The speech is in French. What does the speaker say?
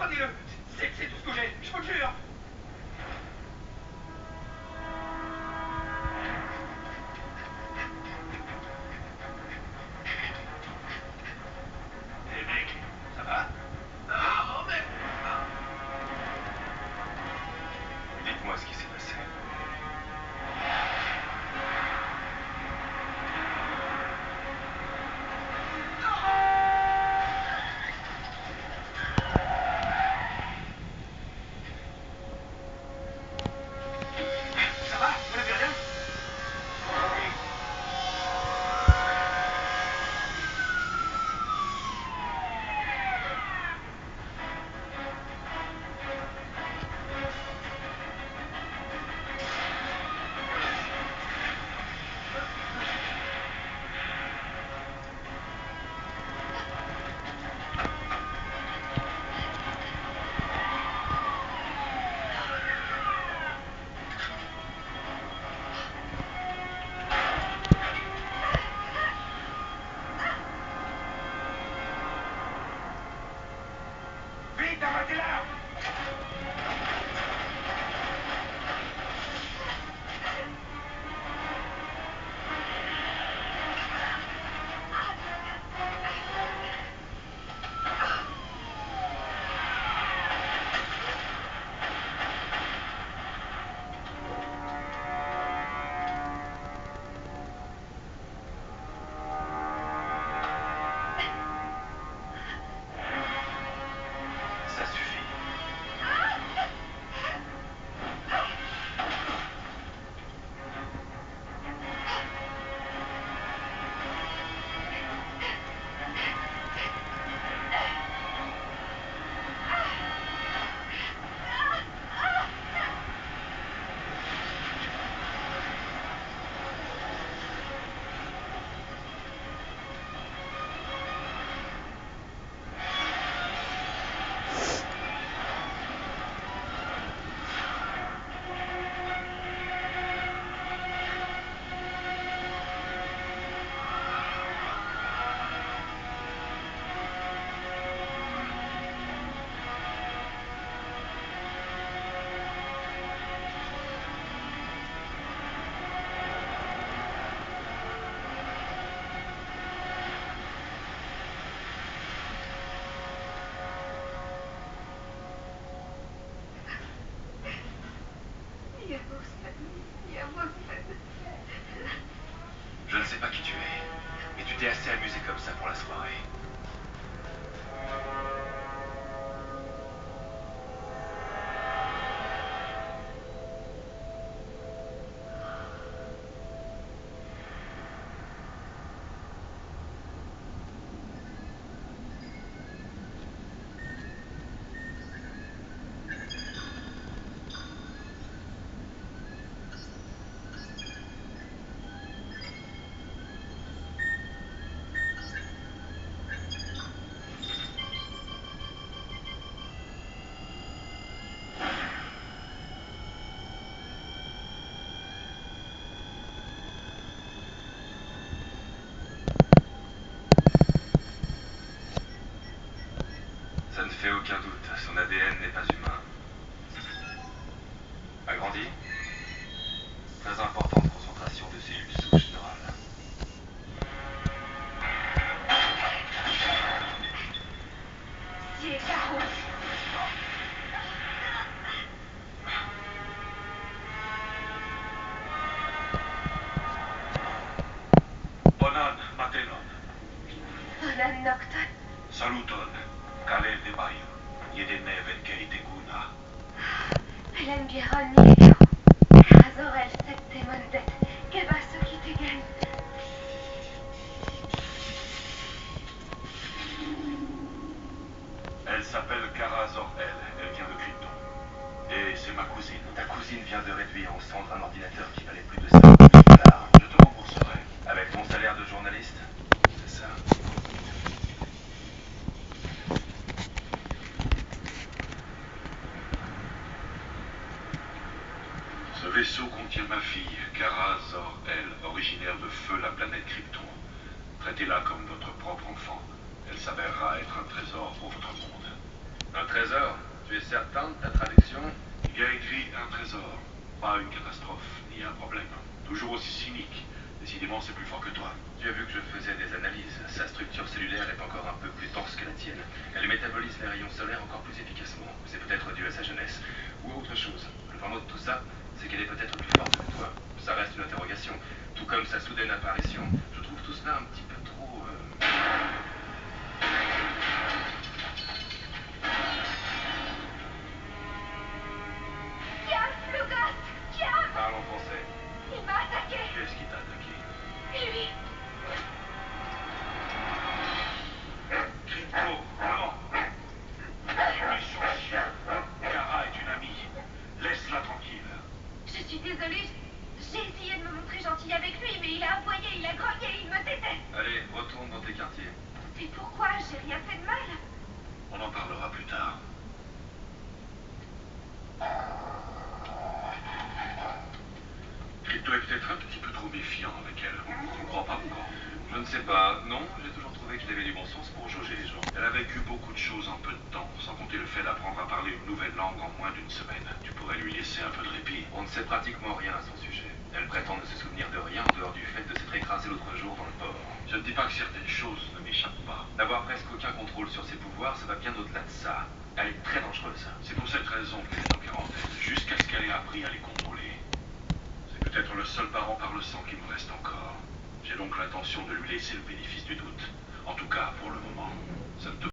Prenez-le. C'est tout ce que j'ai, je vous le jure. Hé mec, ça va? Oh mec. Dites-moi ce qui s'est passé. Ça va? Vous n'avez rien? Vite, arrêtez-la! Ça suffit. Je ne sais pas qui tu es, mais tu t'es assez amusé comme ça pour la soirée. Ça ne fait aucun doute, son ADN n'est pas humain. Agrandi? Très importante concentration de cellules souches neurales. Bonan, matenon. Bonan nocton. Saluton. Kale de bayu. Yedene venkei teguna. Helen Geron Nigel. Razorel septe mondet. Kebaso qui te gagne. Elle s'appelle Kara Zor-El. Elle vient de Krypton. Et c'est ma cousine. Ta cousine vient de réduire en cendres un ordinateur qui valait plus de 50 $. Je te rembourserai. Avec mon salaire de journaliste? C'est ça. Ce vaisseau contient ma fille, Kara Zor-El, originaire de Feu, la planète Krypton. Traitez-la comme votre propre enfant. Elle s'avérera être un trésor pour votre monde. Un trésor? es certain de ta traduction? Il y a écrit un trésor, pas une catastrophe, ni un problème. Toujours aussi cynique. Décidément, c'est plus fort que toi. Tu as vu que je faisais des analyses. Sa structure cellulaire est encore un peu plus dense que la tienne. Elle métabolise les rayons solaires encore plus efficacement. C'est peut-être dû à sa jeunesse. Ou à autre chose. Le fin mot de tout ça, c'est qu'elle est peut-être plus forte que toi. Ça reste une interrogation. Tout comme sa soudaine apparition. Je trouve tout cela un petit peu trop... Tiens, le gosse! Tiens! Parle en français. Il m'a attaqué! Qu'est-ce qui t'a attaqué? Lui! Crypto, non! Méchant chien! Kara est une amie. Laisse-la tranquille. Je suis désolée, j'ai essayé de me montrer gentille avec lui, mais il a aboyé, il a grogné, il me déteste. Allez, retourne dans tes quartiers. Mais pourquoi? J'ai rien fait de mal. On en parlera plus tard. Crypto est peut-être un petit peu trop méfiant avec elle. Tu ne crois pas encore? Je ne sais pas. Non, j'ai toujours trouvé qu'il avait du bon sens pour jauger les gens. Elle a vécu beaucoup de choses en peu de temps, sans compter le fait d'apprendre à parler une nouvelle langue en moins d'une semaine. Tu pourrais lui laisser un peu de répit. On ne sait pratiquement rien à son sujet. Elle prétend ne se souvenir de rien en dehors du fait de s'être écrasée l'autre jour dans le port. Je ne dis pas que certaines choses ne m'échappent pas. D'avoir presque aucun contrôle sur ses pouvoirs, ça va bien au-delà de ça. Elle est très dangereuse. C'est pour cette raison qu'elle est en quarantaine, jusqu'à ce qu'elle ait appris à les contrôler. C'est peut-être le seul parent par le sang qui me reste encore. J'ai donc l'intention de lui laisser le bénéfice du doute. En tout cas, pour le moment, ça ne te